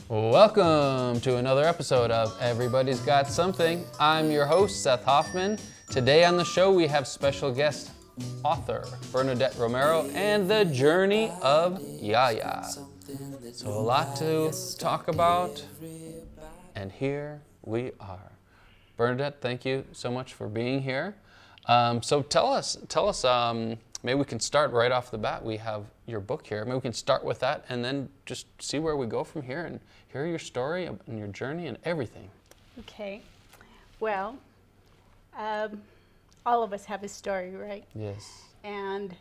Welcome to another episode of Everybody's Got Something. I'm your host, Seth Hoffman. Today on the show we have special guest author Bernadette Romero and the Journey of YaYa. So a lot to talk about, and here we are. Bernadette, thank you so much for being here. So tell us. Maybe we can start right off the bat. We have your book here. Maybe we can start with that and then just see where we go from here and hear your story and your journey and everything. Okay. Well, all of us have a story, right? Yes. And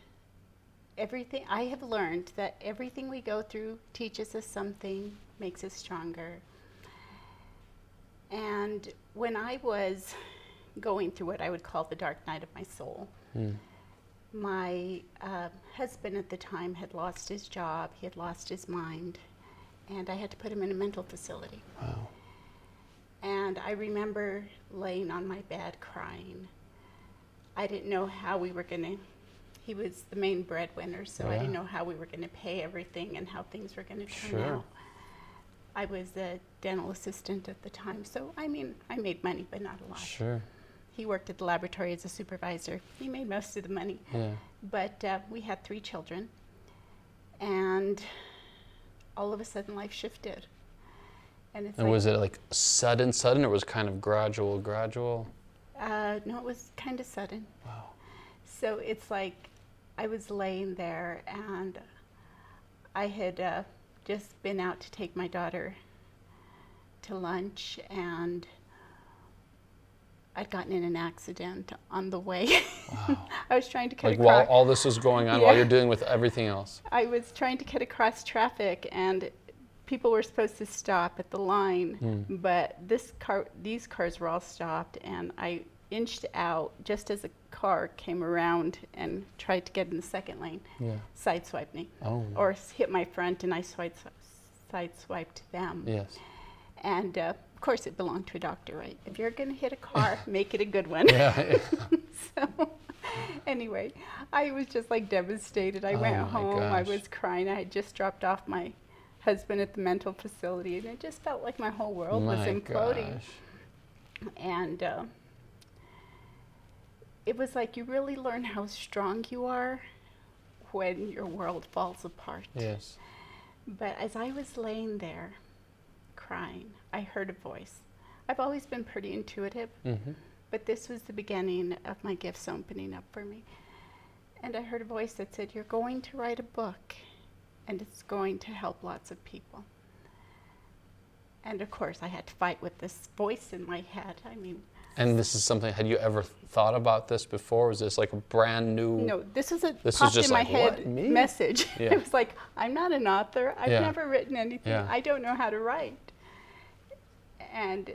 I have learned that everything we go through teaches us something, makes us stronger. And when I was going through what I would call the dark night of my soul, my husband at the time had lost his job, he had lost his mind, and I had to put him in a mental facility. Wow. And I remember laying on my bed crying. I didn't know how we were he was the main breadwinner, so I didn't know how we were gonna pay everything and how things were gonna turn out. I was a dental assistant at the time, so I made money, but not a lot. Sure. He worked at the laboratory as a supervisor. He made most of the money. Yeah. But we had 3 children, and all of a sudden life shifted. And Was it like sudden, or was it kind of gradual? No, it was kind of sudden. Wow. So it's like I was laying there, and I had just been out to take my daughter to lunch, and I'd gotten in an accident on the way. Wow. I was trying to cut Like across. while all this was going on, while you're dealing with everything else. I was trying to cut across traffic, and people were supposed to stop at the line, but these cars were all stopped, and I inched out just as a car came around and tried to get in the second lane, sideswiped me, or hit my front, and I sideswiped them. Yes. And of course, it belonged to a doctor, right? If you're going to hit a car, make it a good one. Yeah. So, anyway, I was just like devastated. I went home. I gosh. was crying. I had just dropped off my husband at the mental facility, and it just felt like my whole world was imploding. Gosh. And it was like you really learn how strong you are when your world falls apart. Yes. But as I was laying there crying, I heard a voice. I've always been pretty intuitive, but this was the beginning of my gifts opening up for me. And I heard a voice that said, "You're going to write a book, and it's going to help lots of people." And of course, I had to fight with this voice in my head. And this is something, had you ever thought about this before? Was this like a brand new? No, this was This popped was just in my like, head what, me? message. Yeah. It was like, I'm not an author. I've never written anything. Yeah. I don't know how to write. And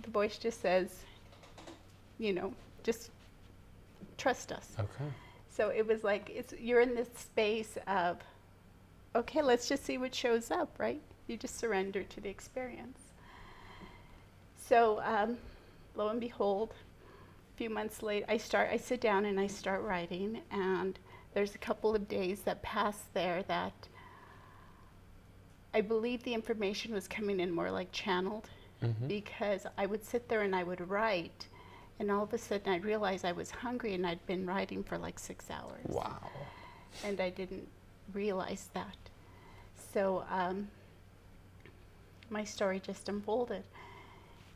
the voice just says, just trust us. Okay. So it was like, you're in this space of, okay, let's just see what shows up, right? You just surrender to the experience. So lo and behold, a few months later, I sit down and I start writing, and there's a couple of days that pass there that I believe the information was coming in more like channeled, because I would sit there and I would write, and all of a sudden I realized I was hungry, and I'd been writing for like 6 hours. Wow. And I didn't realize that. So my story just unfolded.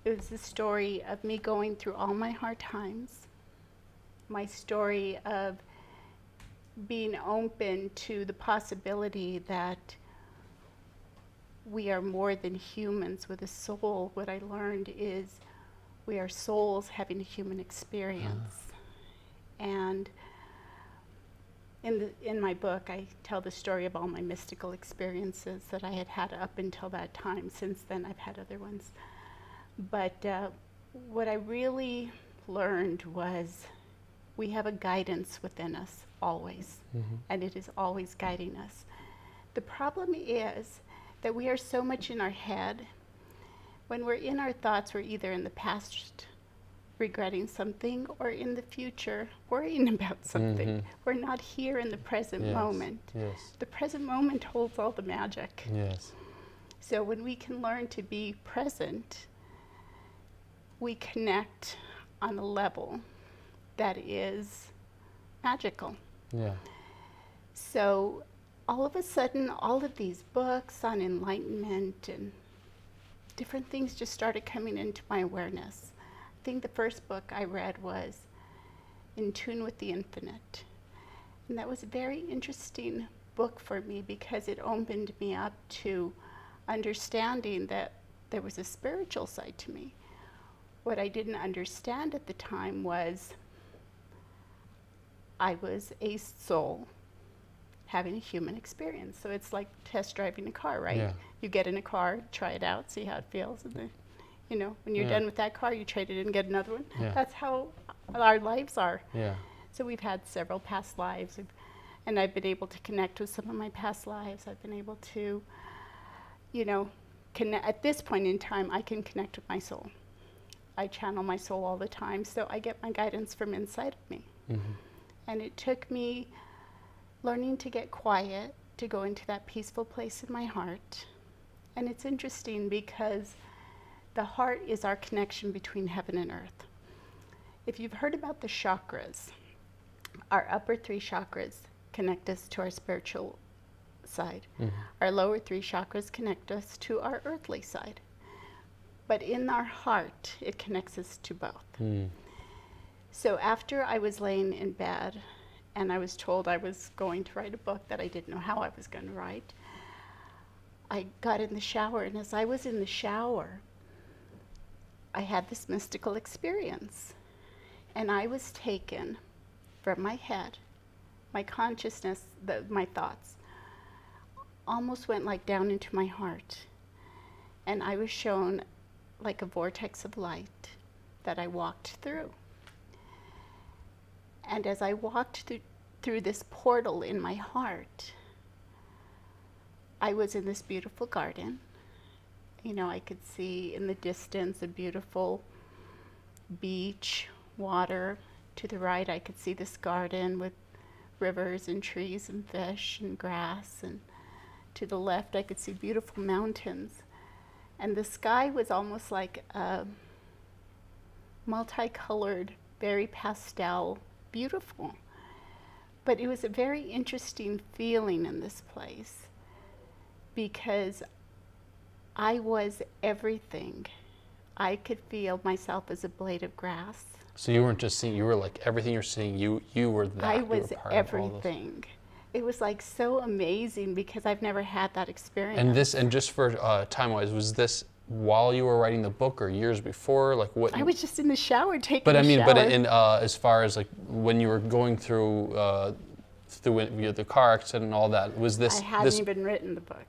It was the story of me going through all my hard times, my story of being open to the possibility that we are more than humans with a soul. What I learned is we are souls having a human experience. And in my book, I tell the story of all my mystical experiences that I had had up until that time. Since then, I've had other ones. But what I really learned was we have a guidance within us always, and it is always guiding us. The problem is that we are so much in our head. When we're in our thoughts, we're either in the past regretting something or in the future worrying about something. We're not here in the present moment. Yes. The present moment holds all the magic. Yes. So when we can learn to be present, we connect on a level that is magical. Yeah. So all of a sudden, all of these books on enlightenment and different things just started coming into my awareness. I think the first book I read was In Tune with the Infinite. And that was a very interesting book for me because it opened me up to understanding that there was a spiritual side to me. What I didn't understand at the time was I was a soul having a human experience. So it's like test driving a car, right? Yeah. You get in a car, try it out, see how it feels, and then, you know, when you're done with that car, you trade it in and get another one. Yeah. That's how our lives are. Yeah. So we've had several past lives, and I've been able to connect with some of my past lives. I've been able to, you know, connect. At this point in time, I can connect with my soul. I channel my soul all the time, so I get my guidance from inside of me. Mm-hmm. And it took me learning to get quiet, to go into that peaceful place in my heart. And it's interesting because the heart is our connection between heaven and earth. If you've heard about the chakras, our upper 3 chakras connect us to our spiritual side. Mm-hmm. Our lower 3 chakras connect us to our earthly side. But in our heart, it connects us to both. Mm. So after I was laying in bed and I was told I was going to write a book that I didn't know how I was going to write, I got in the shower, and as I was in the shower, I had this mystical experience. And I was taken from my head, my consciousness, my thoughts, almost went like down into my heart. And I was shown like a vortex of light that I walked through. And as I walked through this portal in my heart, I was in this beautiful garden. You know, I could see in the distance a beautiful beach, water. To the right, I could see this garden with rivers and trees and fish and grass. And to the left, I could see beautiful mountains. And the sky was almost like a multicolored, very pastel, beautiful. But it was a very interesting feeling in this place because I was everything. I could feel myself as a blade of grass. So you weren't just seeing, you were like everything you're seeing, you were that. I you were was part of all those. everything. It was like so amazing because I've never had that experience. And just for time-wise, was this while you were writing the book or years before? Like what? I was just in the shower taking But I a mean, shower. but in as far as like when you were going through the car accident and all that, was this? I hadn't even written the book.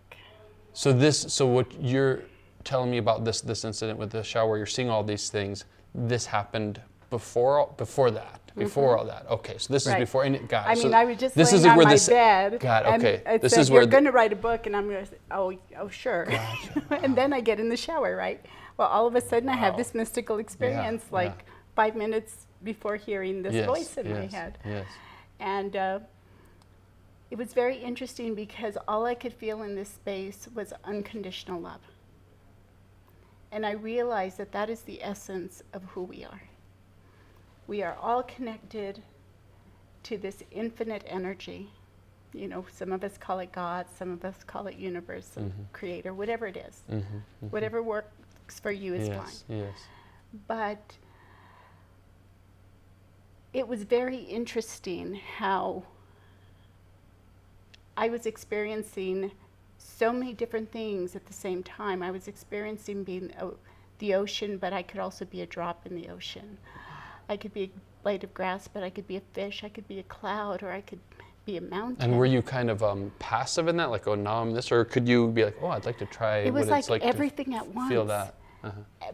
So what you're telling me about this incident with the shower, you're seeing all these things. This happened before that. Before all that. Okay, so this is Right. before. And God, I so mean, I was just this laying is on where my this, bed. God, and okay. it This said, is where you're going to write a book, and I'm going to say, oh, sure. Gotcha. And then I get in the shower, right? Well, all of a sudden, I have Wow. this mystical experience, Yeah, like 5 minutes before hearing this voice in my yes, head. Yes. And it was very interesting because all I could feel in this space was unconditional love. And I realized that that is the essence of who we are. We are all connected to this infinite energy. You know, some of us call it God, some of us call it universe, creator, whatever it is. Whatever works for you is fine. Yes. But it was very interesting how I was experiencing so many different things at the same time. I was experiencing being the ocean, but I could also be a drop in the ocean. I could be a blade of grass, but I could be a fish, I could be a cloud, or I could be a mountain. And were you kind of passive in that, like, oh, now I'm this, or could you be like, oh, I'd like to try It was what it's like everything to at once. feel that?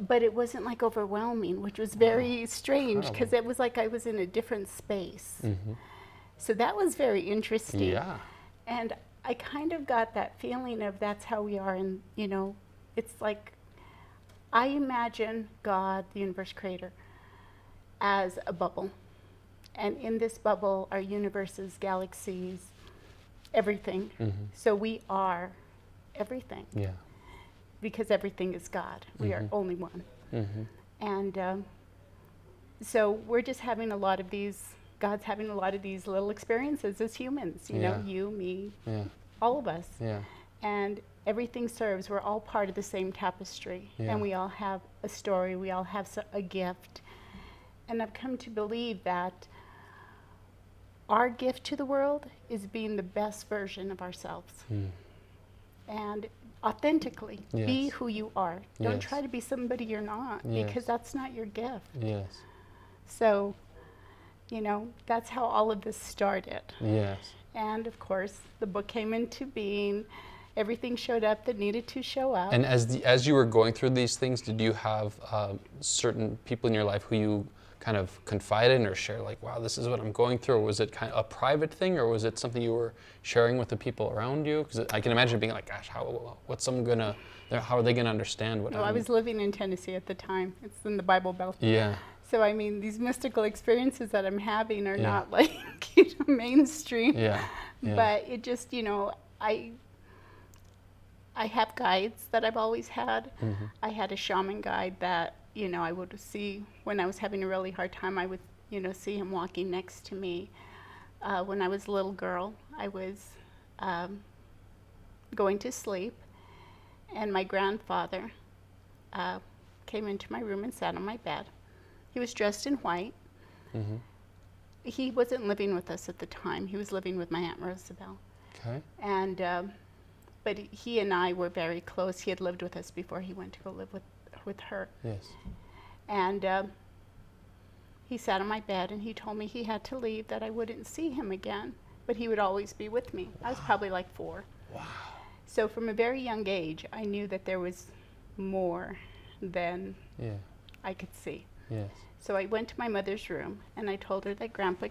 But it wasn't like overwhelming, which was very strange because incredible. it was like I was in a different space. So that was very interesting. Yeah. And I kind of got that feeling of that's how we are. And, you know, it's like I imagine God, the universe creator, as a bubble. And in this bubble are universes, galaxies, everything. So we are everything. Yeah. because everything is God. We are only one. And so we're just having a lot of these, God's having a lot of these little experiences as humans, you know, you, me, all of us. And everything serves. We're all part of the same tapestry. And we all have a story. We all have a gift. And I've come to believe that our gift to the world is being the best version of ourselves. And authentically, be who you are. Don't try to be somebody you're not, because that's not your gift. So, you know, that's how all of this started. And of course, the book came into being. Everything showed up that needed to show up. And as you were going through these things, did you have certain people in your life who you kind of confide in or share, like, wow, this is what I'm going through? Or was it kind of a private thing, or was it something you were sharing with the people around you? Because I can imagine being like, gosh, how are they gonna understand what I was living in Tennessee at the time. It's in the Bible Belt. So I mean, these mystical experiences that I'm having are not like, you know, mainstream. But it just, you know, I have guides that I've always had. I had a shaman guide that, you know, I would see when I was having a really hard time. I would, you know, see him walking next to me. When I was a little girl, I was going to sleep, and my grandfather came into my room and sat on my bed. He was dressed in white. He wasn't living with us at the time. He was living with my Aunt Rosabelle. And but he and I were very close. He had lived with us before he went to go live with her. And he sat on my bed and he told me he had to leave, that I wouldn't see him again, but he would always be with me. I was probably like 4. So from a very young age, I knew that there was more than I could see. So I went to my mother's room and I told her that Grandpa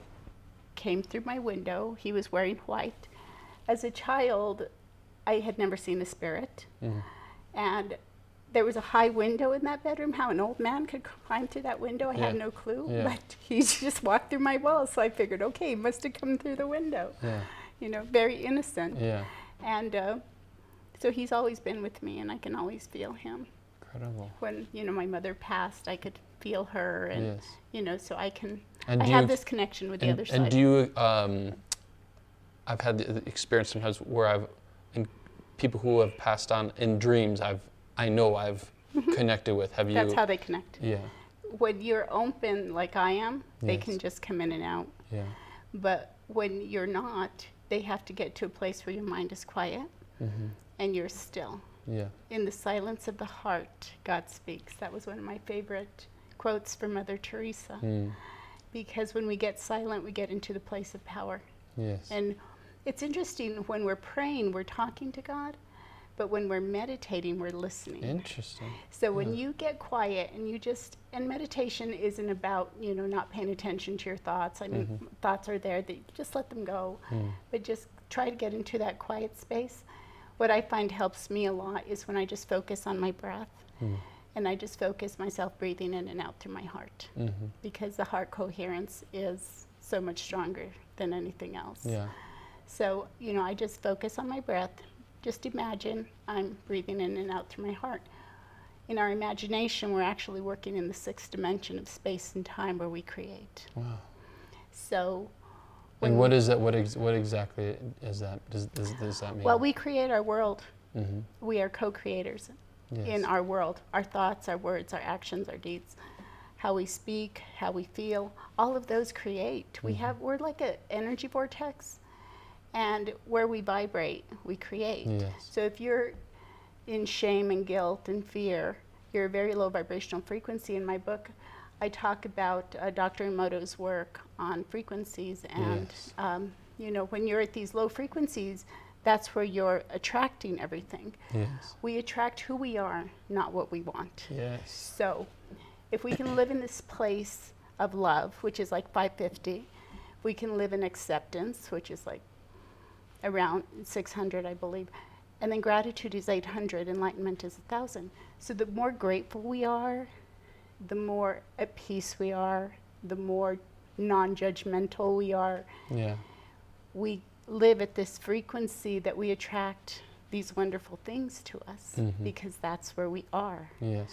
came through my window. He was wearing white. As a child, I had never seen a spirit. And there was a high window in that bedroom. How an old man could climb through that window, I had no clue. But he just walked through my walls, so I figured, okay, he must have come through the window. You know, very innocent. And so he's always been with me, and I can always feel him. Incredible. When, you know, my mother passed, I could feel her, and you know, so I have this connection with the other side. And do you, I've had the experience sometimes where people who have passed on in dreams, I know I've connected with. Have you? That's how they connect. When you're open like I am, they can just come in and out. But when you're not, they have to get to a place where your mind is quiet and you're still. In the silence of the heart, God speaks. That was one of my favorite quotes from Mother Teresa. Because when we get silent, we get into the place of power. And it's interesting, when we're praying, we're talking to God, but when we're meditating, we're listening. Interesting. So when you get quiet and meditation isn't about, you know, not paying attention to your thoughts. I mean, thoughts are there, that just let them go, but just try to get into that quiet space. What I find helps me a lot is when I just focus on my breath, and I just focus myself breathing in and out through my heart, because the heart coherence is so much stronger than anything else. So, you know, I just focus on my breath. Just imagine I'm breathing in and out through my heart. In our imagination, we're actually working in the 6th dimension of space and time, where we create. So, and what is that? What exactly is that? Does that mean? Well, we create our world. We are co-creators in our world. Our thoughts, our words, our actions, our deeds, how we speak, how we feel, all of those create. We're like an energy vortex. And where we vibrate, we create. So if you're in shame and guilt and fear, you're a very low vibrational frequency. In my book, I talk about Dr. Emoto's work on frequencies. And, you know, when you're at these low frequencies, that's where you're attracting everything. We attract who we are, not what we want. So if we can live in this place of love, which is like 550, we can live in acceptance, which is like around 600, I believe. And then gratitude is 800, enlightenment is 1,000. So the more grateful we are, the more at peace we are, the more non-judgmental we are. We live at this frequency that we attract these wonderful things to us because that's where we are. Yes.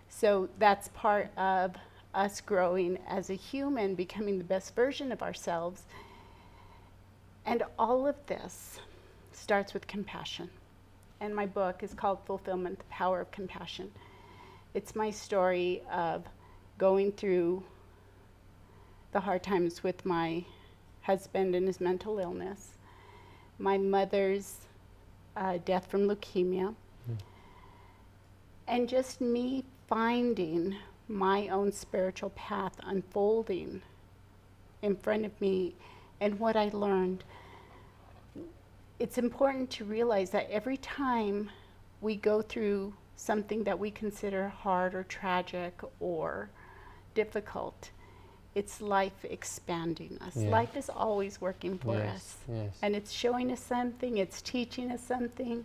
So that's part of us growing as a human, becoming the best version of ourselves. And all of this starts with compassion. And my book is called Fulfillment, The Power of Compassion. It's my story of going through the hard times with my husband and his mental illness, my mother's death from leukemia, and just me finding my own spiritual path unfolding in front of me and what I learned. It's important to realize that every time we go through something that we consider hard or tragic or difficult, it's life expanding us. Yeah. Life is always working for Yes, us. yes. And it's showing us something, it's teaching us something,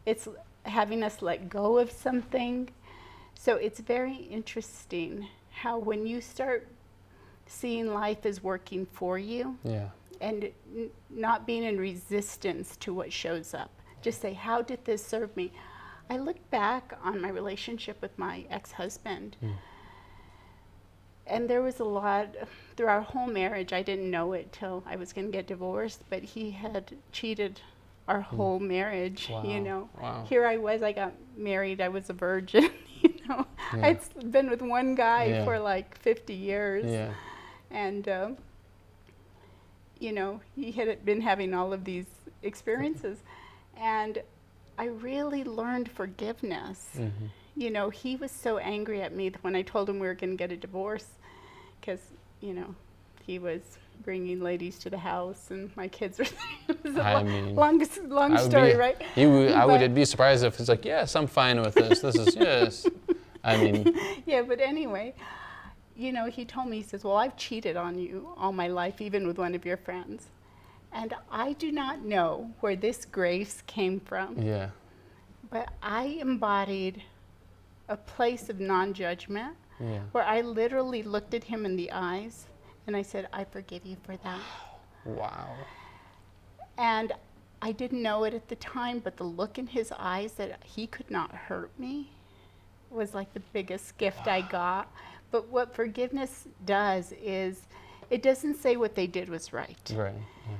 it's having us let go of something. So it's very interesting how when you start seeing life as working for you, Yeah. and not being in resistance to what shows up. Just say, how did this serve me? I look back on my relationship with my ex-husband, and there was a lot, through our whole marriage, I didn't know it till I was going to get divorced, but he had cheated our whole marriage, Wow. you know. Wow. Here I was, I got married, I was a virgin, you know. Yeah. I'd been with one guy Yeah. for like 50 years. Yeah. And, you know, he had been having all of these experiences. And I really learned forgiveness. You know, he was so angry at me when I told him we were going to get a divorce because, you know, he was bringing ladies to the house and my kids were it was a long story, right? I would be surprised if it's like, yes, I'm fine with this. This is, yes. I mean. Yeah, but anyway, you know, he told me, he says, well, I've cheated on you all my life, even with one of your friends. And I do not know where this grace came from. Yeah. But I embodied a place of non-judgment Yeah. where I literally looked at him in the eyes and I said, I forgive you for that. Wow. And I didn't know it at the time, but the look in his eyes that he could not hurt me was like the biggest gift I got. But what forgiveness does is it doesn't say what they did was right. Right. Yeah.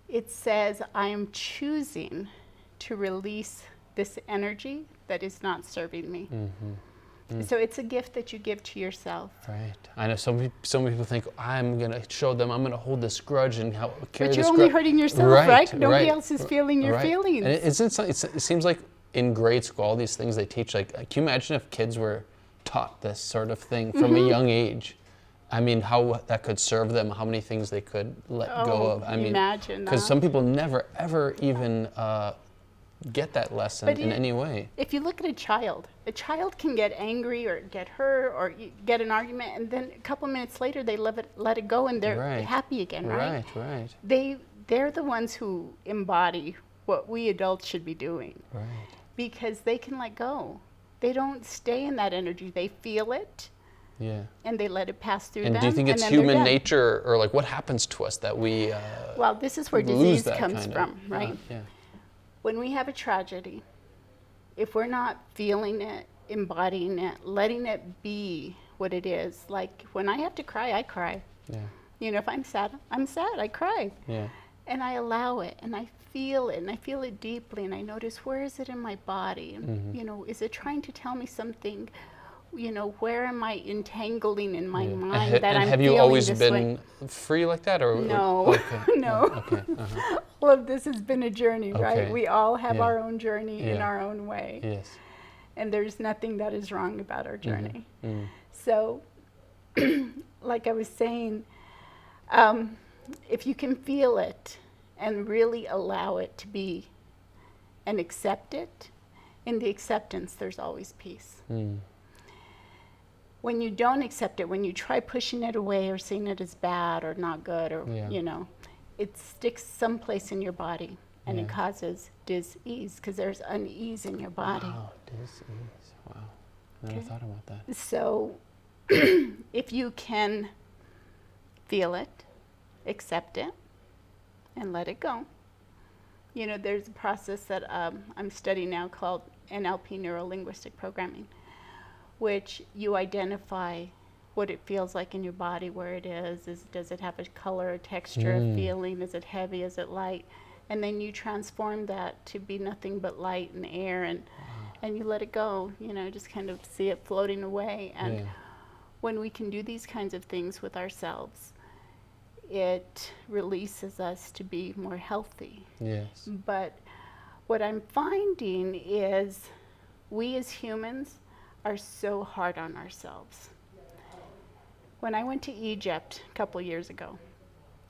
It says, I am choosing to release this energy that is not serving me. So it's a gift that you give to yourself. Right. I know some people think, I'm going to show them, I'm going to hold this grudge and carry this grudge. But you're only hurting yourself, right? Nobody else is feeling your feelings. And it seems like in grade school, all these things they teach, like, can you imagine if kids were taught this sort of thing from a young age? I mean, how that could serve them, how many things they could let go of. I mean, imagine that. Because some people never, ever even get that lesson in any way. If you look at a child can get angry or get hurt or get an argument, and then a couple minutes later they let it go and they're happy again, right? Right. They're the ones who embody what we adults should be doing. Right. Because they can let go. They don't stay in that energy. They feel it. Yeah. And they let it pass through them. And do you think it's human nature, or like what happens to us that we well, this is where disease comes from, right? Yeah. When we have a tragedy, if we're not feeling it, embodying it, letting it be what it is, like when I have to cry, I cry. Yeah. You know, if I'm sad, I cry. Yeah. And I allow it, and I feel it, and I feel it deeply, and I notice, where is it in my body? And, you know, is it trying to tell me something? You know, where am I entangling in my mind that I'm feeling? Have you always been free like that, or no? Okay. No. Okay. All of this has been a journey, right? We all have our own journey in our own way. Yes. And there's nothing that is wrong about our journey. So, like I was saying, if you can feel it and really allow it to be and accept it, in the acceptance, there's always peace. When you don't accept it, when you try pushing it away or seeing it as bad or not good, or, you know, it sticks someplace in your body and it causes dis-ease because there's unease in your body. Wow, dis-ease. Wow. I never thought about that. So if you can feel it, accept it, and let it go, you know, there's a process that I'm studying now called NLP, Neuro-Linguistic Programming, which you identify what it feels like in your body, where it is does it have a color, a texture, a feeling, is it heavy, is it light? And then you transform that to be nothing but light and air, and you let it go, you know, just kind of see it floating away. And when we can do these kinds of things with ourselves, it releases us to be more healthy. Yes. But what I'm finding is we as humans are so hard on ourselves. When I went to Egypt a couple years ago,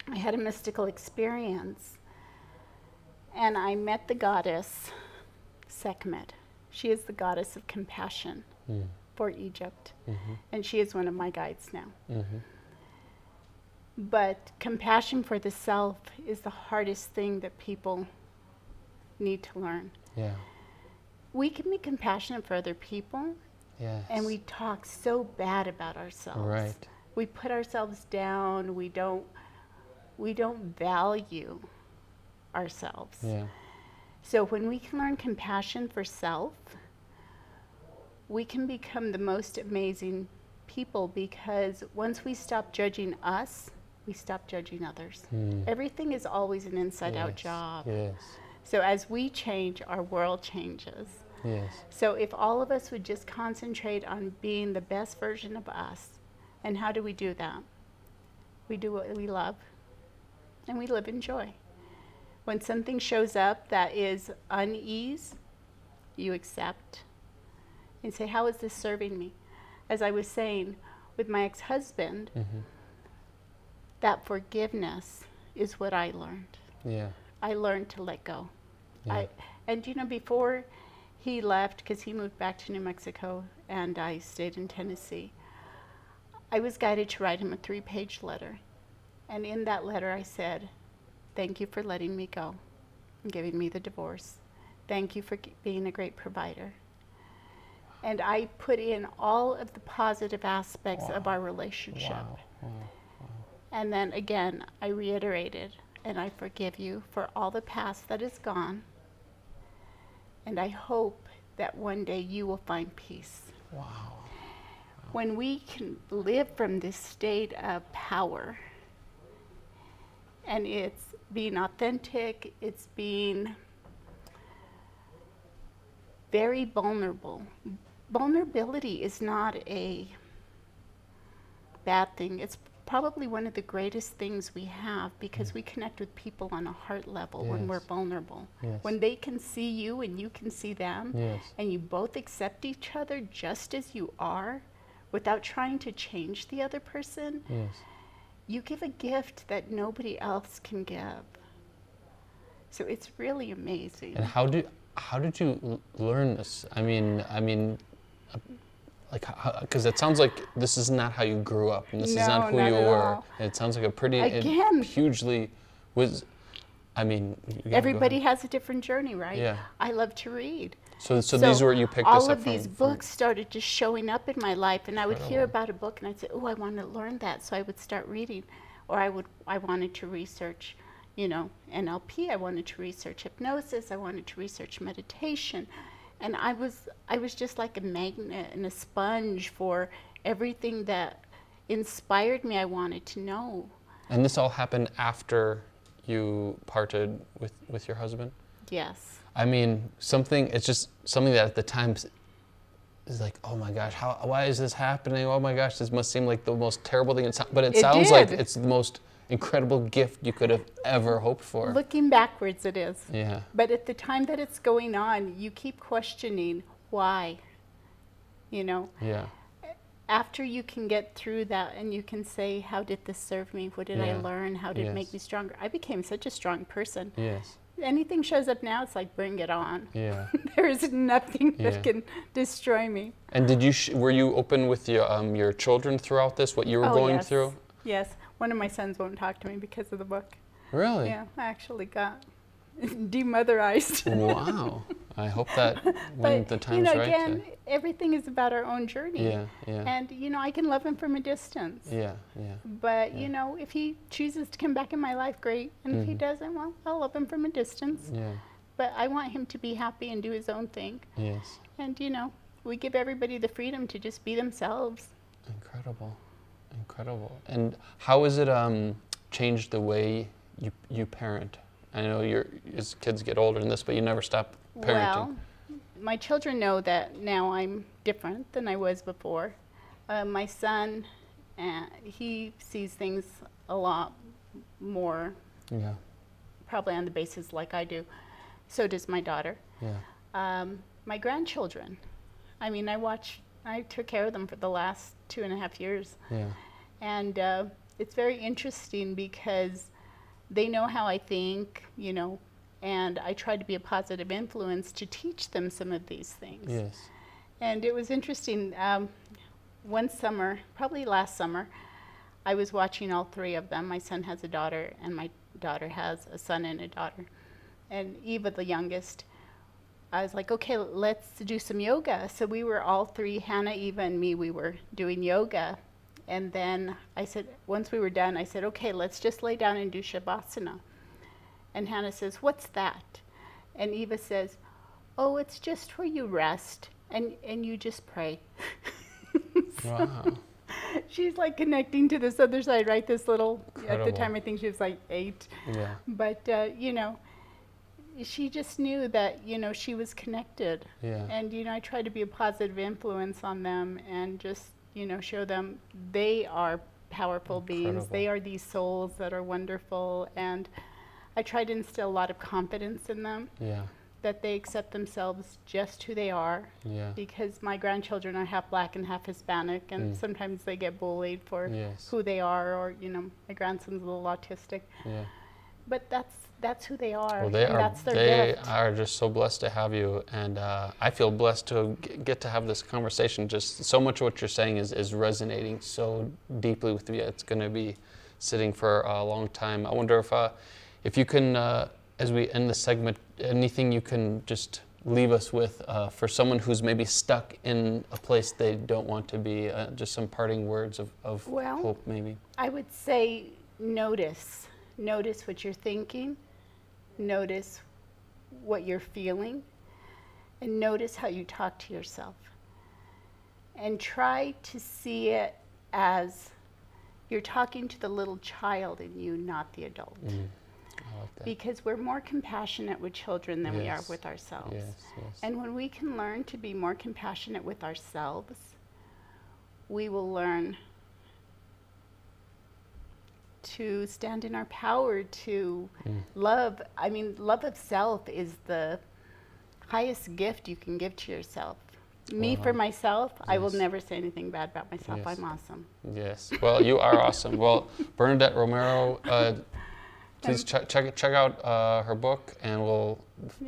I had a mystical experience, and I met the goddess Sekhmet. She is the goddess of compassion for Egypt, and she is one of my guides now. But compassion for the self is the hardest thing that people need to learn. Yeah. We can be compassionate for other people, and we talk so bad about ourselves. Right. We put ourselves down. We don't value ourselves. Yeah. So when we can learn compassion for self, we can become the most amazing people, because once we stop judging us, we stop judging others. Everything is always an inside-out job. Yes. So as we change, our world changes. Yes. So if all of us would just concentrate on being the best version of us, and how do we do that? We do what we love, and we live in joy. When something shows up that is unease, you accept and say, how is this serving me? As I was saying with my ex-husband, that forgiveness is what I learned. Yeah. I learned to let go. Yeah. And you know, before he left, because he moved back to New Mexico and I stayed in Tennessee, I was guided to write him a 3-page letter. And in that letter I said, thank you for letting me go and giving me the divorce. Thank you for being a great provider. And I put in all of the positive aspects of our relationship. Wow. And then again, I reiterated, and I forgive you for all the past that is gone. And I hope that one day you will find peace. Wow. When we can live from this state of power, and it's being authentic, it's being very vulnerable. Vulnerability is not a bad thing. It's probably one of the greatest things we have, because we connect with people on a heart level when we're vulnerable. When they can see you and you can see them, and you both accept each other just as you are, without trying to change the other person, you give a gift that nobody else can give. So it's really amazing. And how did you learn this? I mean, like, because it sounds like this is not how you grew up, and this is not who you were. It sounds like a pretty, hugely was. I mean, everybody has a different journey, right? Yeah. I love to read. So these were, you picked this up from? All of these books started just showing up in my life, and I would hear about a book, and I'd say, oh, I want to learn that, so I would start reading. Or I wanted to research, you know, NLP, I wanted to research hypnosis, I wanted to research meditation. And I was just like a magnet and a sponge for everything that inspired me. I wanted to know. And this all happened after you parted with your husband? Yes. I mean, it's just something that at the time is like, oh my gosh, why is this happening? Oh my gosh, this must seem like the most terrible thing. But it sounds like it's the most incredible gift you could have ever hoped for. Looking backwards, it is. Yeah. But at the time that it's going on, you keep questioning why, you know? Yeah. After you can get through that and you can say, how did this serve me? What did I learn? How did it make me stronger? I became such a strong person. Yes. Anything shows up now, it's like, bring it on. Yeah. There is nothing that can destroy me. And were you open with your children throughout this, what you were going through? Yes. One of my sons won't talk to me because of the book. Really? Yeah, I actually got demotherized. Wow. I hope that when But, the time's right. again, everything is about our own journey. Yeah, yeah. And, I can love him from a distance. Yeah, yeah. But, if he chooses to come back in my life, great. And if he doesn't, well, I'll love him from a distance. Yeah. But I want him to be happy and do his own thing. Yes. And, we give everybody the freedom to just be themselves. Incredible. Incredible. And how has it changed the way you parent? I know as kids get older than this, but you never stop parenting. Well, my children know that now I'm different than I was before. My son, he sees things a lot more, probably on the basis like I do. So does my daughter. Yeah. My grandchildren, I took care of them for the last 2.5 years. Yeah. And it's very interesting because they know how I think, and I try to be a positive influence to teach them some of these things. Yes. And it was interesting. One summer, probably last summer, I was watching all three of them. My son has a daughter, and my daughter has a son and a daughter. And Eva, the youngest, I was like, okay, let's do some yoga. So we were all three, Hannah, Eva, and me, we were doing yoga. And then I said, once we were done, I said, okay, let's just lay down and do Shavasana. And Hannah says, what's that? And Eva says, oh, it's just where you rest and you just pray. Wow. She's like connecting to this other side, right? This little, Incredible. at the time I think she was like 8. Yeah. But, she just knew that, she was connected. Yeah. And, I try to be a positive influence on them and just, show them they are powerful beings. They are these souls that are wonderful. And I try to instill a lot of confidence in them. Yeah. That they accept themselves just who they are. Yeah. Because my grandchildren are half black and half Hispanic, and sometimes they get bullied for who they are, or my grandson's a little autistic. Yeah. But that's who they are. Well, they and are. that's their They gift. are just so blessed to have you, and I feel blessed to get to have this conversation. Just so much of what you're saying is resonating so deeply with me. It's going to be sitting for a long time. I wonder if you can, as we end the segment, anything you can just leave us with for someone who's maybe stuck in a place they don't want to be. Just some parting words of hope, maybe. I would say notice what you're thinking. Notice what you're feeling, and notice how you talk to yourself. And try to see it as you're talking to the little child in you, not the adult. I like that. Because we're more compassionate with children than we are with ourselves. Yes, yes. And when we can learn to be more compassionate with ourselves, we will learn to stand in our power, to love. Love of self is the highest gift you can give to yourself. Me, for myself, I will never say anything bad about myself. Yes. I'm awesome. Yes. Well, you are awesome. Well, Bernadette Romero, please check out her book, and we'll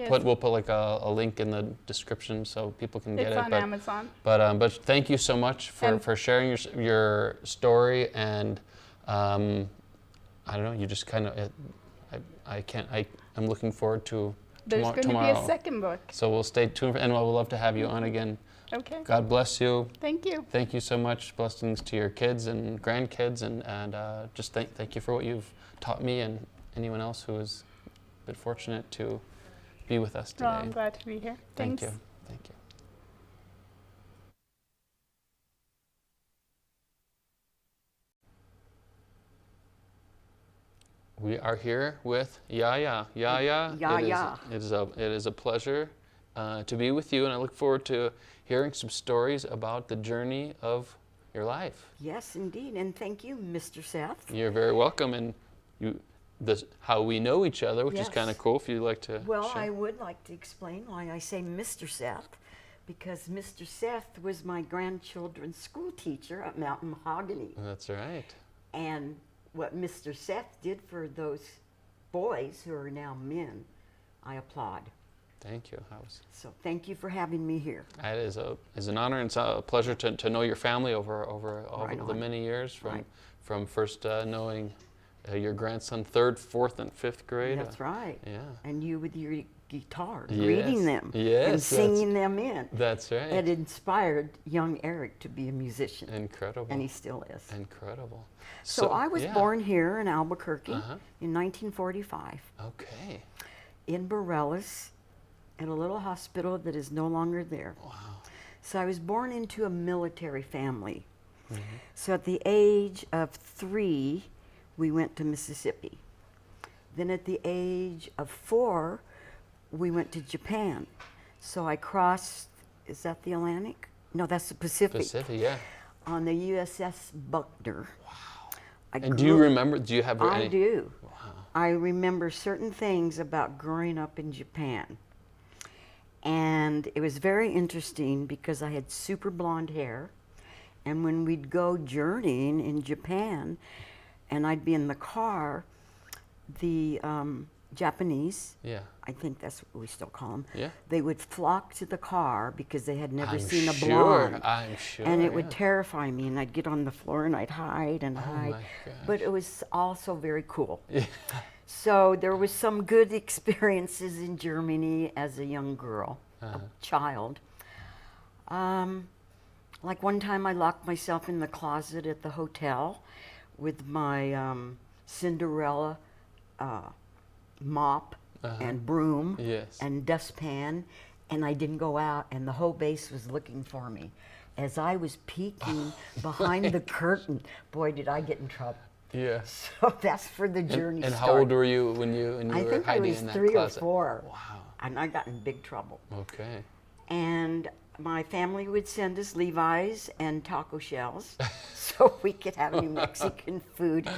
put like a link in the description so people can get it. It's on Amazon. But thank you so much for sharing your story, and I don't know, you just kind of I'm looking forward to There's going to be a second book. So we'll stay tuned, and we'll love to have you on again. Okay. God bless you. Thank you. Thank you so much. Blessings to your kids and grandkids, and just thank you for what you've taught me and anyone else who has been fortunate to be with us today. Oh, I'm glad to be here. Thank Thanks. you. Thank you. We are here with YaYa. YaYa. YaYa. It is a pleasure to be with you, and I look forward to hearing some stories about the journey of your life. Yes, indeed, and thank you, Mr. Seth. You're very welcome, and how we know each other, which is Yes. kind of cool. If you'd like to. Well, share. I would like to explain why I say Mr. Seth, because Mr. Seth was my grandchildren's school teacher at Mountain Mahogany. That's right. And what Mr. Seth did for those boys who are now men, I applaud. Thank you. So thank you for having me here. It is an honor, and it's a pleasure to know your family over Right the on. many years Right. from first knowing your grandson, 3rd, 4th, and 5th grade. That's right. Yeah. And you with your guitar, Yes. greeting them Yes, and singing them in. That's right. It inspired young Eric to be a musician. Incredible. And he still is. Incredible. So I was yeah. born here in Albuquerque Uh-huh. in 1945 Okay. in Bareilles at a little hospital that is no longer there. Wow. So I was born into a military family. Mm-hmm. So at the age of 3, we went to Mississippi. Then at the age of 4, we went to Japan. So I crossed, is that the Atlantic? No, that's the Pacific. Pacific, yeah. On the USS Buckner. Wow. I And do you remember, do you have any? I do. Wow. I remember certain things about growing up in Japan. And it was very interesting because I had super blonde hair. And when we'd go journeying in Japan, and I'd be in the car, the Japanese, Yeah. I think that's what we still call them, Yeah. they would flock to the car because they had never I'm seen a sure, blonde. I'm sure. And it would yeah. terrify me, and I'd get on the floor and I'd hide and Oh hide. my gosh. But it was also very cool. Yeah. So there was some good experiences in Germany as a young girl, a child. Like one time I locked myself in the closet at the hotel with my Cinderella mop and broom Yes. and dustpan, and I didn't go out, and the whole base was looking for me. As I was peeking behind the curtain, boy, did I get in trouble. Yeah. So that's for the journey And start. how old were you when you I were think I hiding was in that 3 closet? or 4. Wow. And I got in big trouble. Okay. And my family would send us Levi's and taco shells so we could have New Mexican food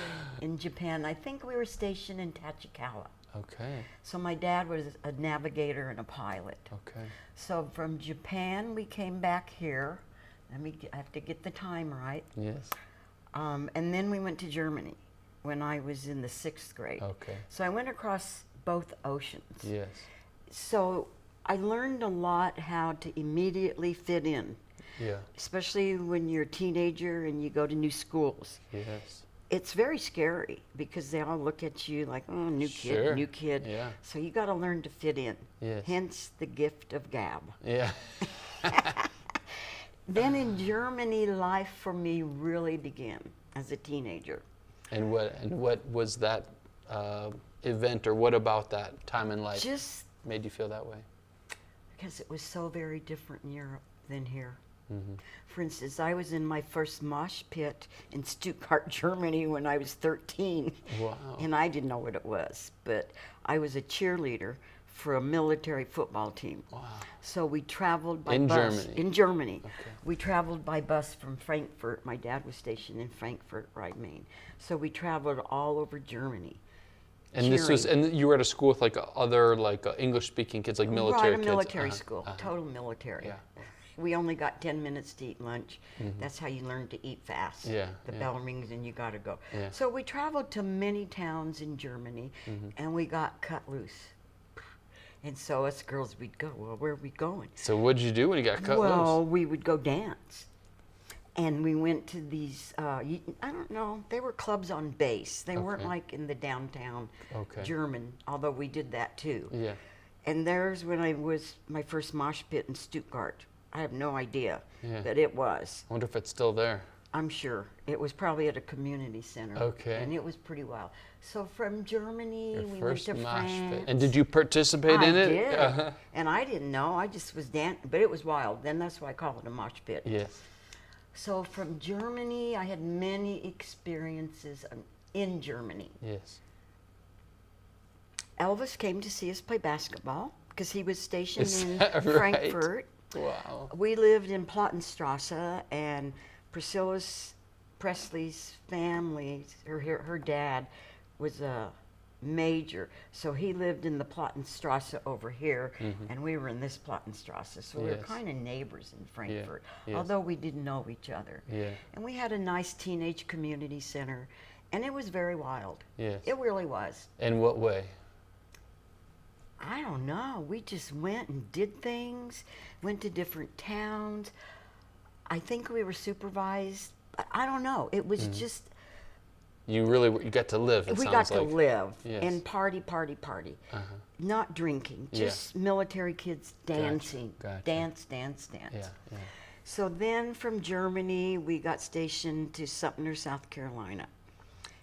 in Japan. I think we were stationed in Tachikawa. Okay. So my dad was a navigator and a pilot. Okay. So from Japan, we came back here. I have to get the time right. Yes. And then we went to Germany when I was in the 6th grade. Okay. So I went across both oceans. Yes. So I learned a lot how to immediately fit in, Yeah. especially when you're a teenager and you go to new schools. Yes. It's very scary because they all look at you like, oh, new Sure. kid, new kid. Yeah. So you got to learn to fit in. Yes. Hence the gift of gab. Yeah. Then in Germany, life for me really began as a teenager. And what was that event, or what about that time in life Just made you feel that way? because it was so very different in Europe than here. Mm-hmm. For instance, I was in my first mosh pit in Stuttgart, Germany when I was 13. Wow. And I didn't know what it was, but I was a cheerleader for a military football team. Wow. So we traveled by In bus. Germany? In Germany. Okay. We traveled by bus from Frankfurt. My dad was stationed in Frankfurt, Rhein-Main. So we traveled all over Germany. And this was, cheering. and you were at a school with like other like English-speaking kids, like military Right, a kids. military Uh-huh, school, uh-huh. total military. Yeah. We only got 10 minutes to eat lunch. That's how you learn to eat fast. Yeah, The yeah. bell rings and you got to go. Yeah. So we traveled to many towns in Germany and we got cut loose. And so us girls, we'd go, well, where are we going? So what did you do when you got cut Well, loose? we would go dance. And we went to these, I don't know, they were clubs on base. They weren't Okay. like in the downtown Okay. German, although we did that too. Yeah. And there's when I was my first mosh pit in Stuttgart. I have no idea, Yeah. but it was. I wonder if it's still there. I'm sure. It was probably at a community center. Okay. And it was pretty wild. So from Germany, Your we first went to mosh France. pit. And did you participate I in it? did. Uh-huh. And I didn't know. I just was dancing, but it was wild. Then that's why I call it a mosh pit. Yes. So from Germany, I had many experiences in Germany. Yes. Elvis came to see us play basketball because he was stationed Is in that right? Frankfurt. Wow. We lived in Plattenstrasse, and Priscilla Presley's family, her dad, was a major. So he lived in the Plattenstrasse over here, and we were in this Plattenstrasse. So we were Yes. kind of neighbors in Frankfurt, yes. although we didn't know each other. Yeah. And we had a nice teenage community center, and it was very wild. Yes. It really was. In what way? I don't know. We just went and did things, went to different towns. I think we were supervised. I don't know. It was just You got to live, it we sounds got to like. live Yes. and party. Not drinking, just military kids dancing. Gotcha. Dance. Yeah, yeah. So then from Germany, we got stationed to Sumter, South Carolina.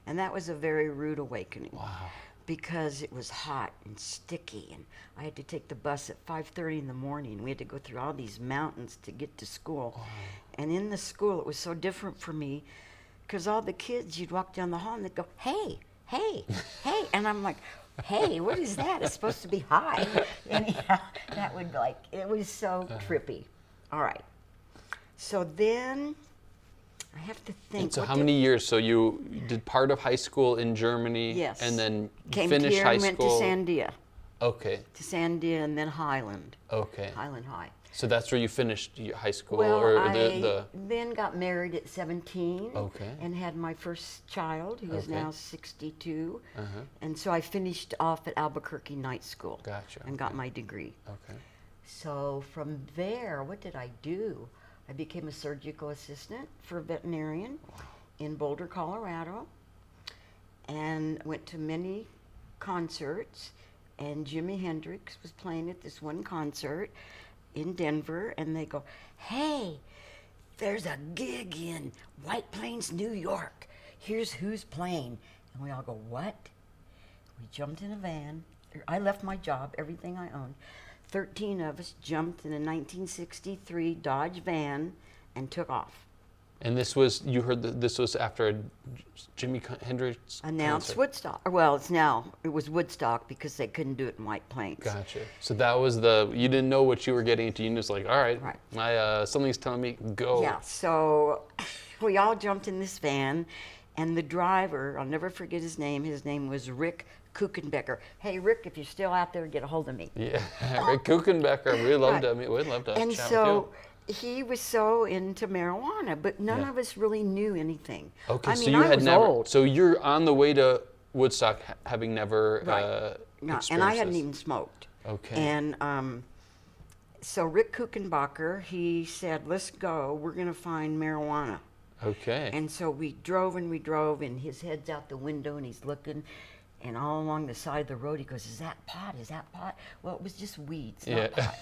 And that was a very rude awakening. Wow. Because it was hot and sticky, and I had to take the bus at 5:30 in the morning. We had to go through all these mountains to get to school. Wow. And in the school, it was so different for me, because all the kids, you'd walk down the hall and they'd go, hey, hey, hey. And I'm like, hey, what is that? It's supposed to be hi. Anyhow, that would it was so trippy. All right. So then I have to think. And so how many years? So you did part of high school in Germany. Yes. And then Came finished here high and went school. to Sandia. Okay. To Sandia and then Highland. Okay. Highland High. So that's where you finished your high school, Well, or I then got married at 17. Okay. And had my first child, who is Okay. now 62. Uh-huh. And so I finished off at Albuquerque Night School. Gotcha. And got my degree. Okay. So from there, what did I do? I became a surgical assistant for a veterinarian in Boulder, Colorado, and went to many concerts. And Jimi Hendrix was playing at this one concert in Denver, and they go, hey, there's a gig in White Plains, New York. Here's who's playing. And we all go, what? We jumped in a van. I left my job, everything I owned. 13 of us jumped in a 1963 Dodge van and took off. And this was, you heard that this was after a Jimi Hendrix Announced concert. Woodstock. Well, it was Woodstock because they couldn't do it in White Plains. Gotcha. So that was you didn't know what you were getting into. You just like, all right, something's telling me, go. Yeah, so we all jumped in this van, and the driver, I'll never forget his name was Rick Kuchenbecker. Hey, Rick, if you're still out there, get a hold of me. Yeah, Rick Kuchenbecker, we'd love to chat And with so you. he was so into marijuana, but none of us really knew anything. Okay, I so mean, you I had was never, old. so you're on the way to Woodstock having never No, experienced and I hadn't this. even smoked. Okay. And so Rick Kuchenbacher, he said, let's go, we're going to find marijuana. Okay. And so we drove, and his head's out the window, and he's looking, and all along the side of the road, he goes, is that pot? Is that pot? Well, it was just weeds, not pot.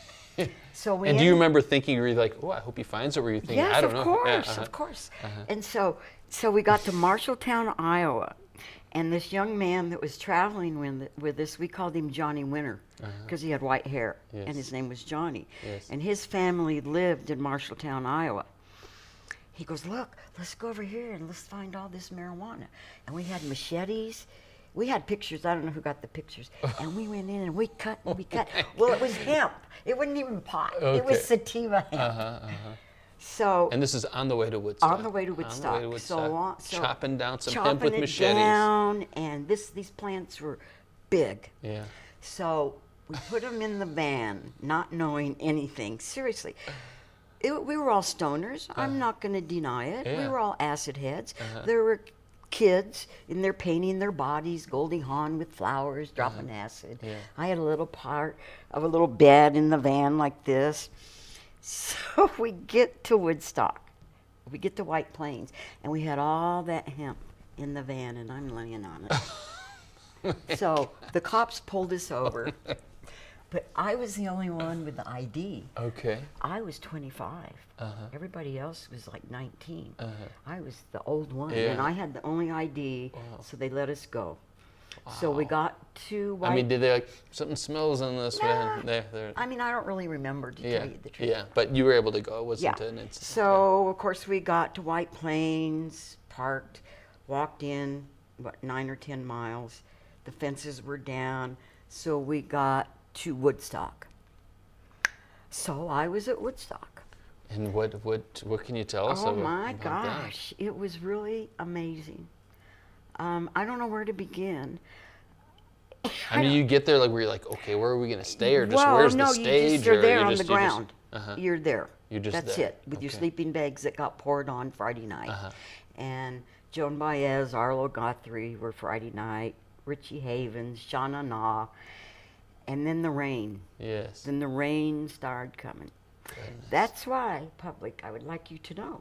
So we and do you remember thinking, were you like, oh, I hope he finds it? Were you thinking, yes, I don't know. Of course. And so we got to Marshalltown, Iowa, and this young man that was traveling with us, we called him Johnny Winter because he had white hair, Yes. and his name was Johnny. Yes. And his family lived in Marshalltown, Iowa. He goes, look, let's go over here and let's find all this marijuana. And we had machetes. We had pictures. I don't know who got the pictures. And we went in and we cut and we cut. Well, it was hemp. It wasn't even pot. Okay. It was sativa hemp. So And this is on the way to Woodstock. on the way to Woodstock. So chopping down some hemp chopping with it machetes. down, and these plants were big. Yeah. So we put them in the van, not knowing anything. Seriously. We were all stoners. I'm not going to deny it. We Yeah. were all acid heads. There were kids in there painting their bodies, Goldie Hawn with flowers, dropping acid. Yeah. I had a little part of a little bed in the van like this. So we get to Woodstock. We get to White Plains, and we had all that hemp in the van, and I'm laying on it. So the cops pulled us over. But I was the only one with the ID. Okay. I was 25. Everybody else was like 19. I was the old one, Yeah. and I had the only ID, Wow. so they let us go. So we got to White. I mean, did they like, something smells in this Nah. van? There. I mean, I don't really remember, to Yeah. tell you the truth. Yeah, but you were able to go, wasn't Yeah. it? And it's, So, of course, we got to White Plains, parked, walked in, 9 or 10 miles. The fences were down, so we got to Woodstock. So I was at Woodstock. And what can you tell us Oh about my that? gosh, it was really amazing. I don't know where to begin. I mean, you get there like where you're like, okay, where are we gonna stay, or just Well, where's no, the stage? you're or there you on just, the ground. uh-huh. You're there. You're just That's there. it, with your Okay. sleeping bags that got poured on Friday night. And Joan Baez, Arlo Guthrie were Friday night, Richie Havens, Shauna Na, and then the rain. Yes. Then the rain started coming. Goodness. That's why, public, I would like you to know,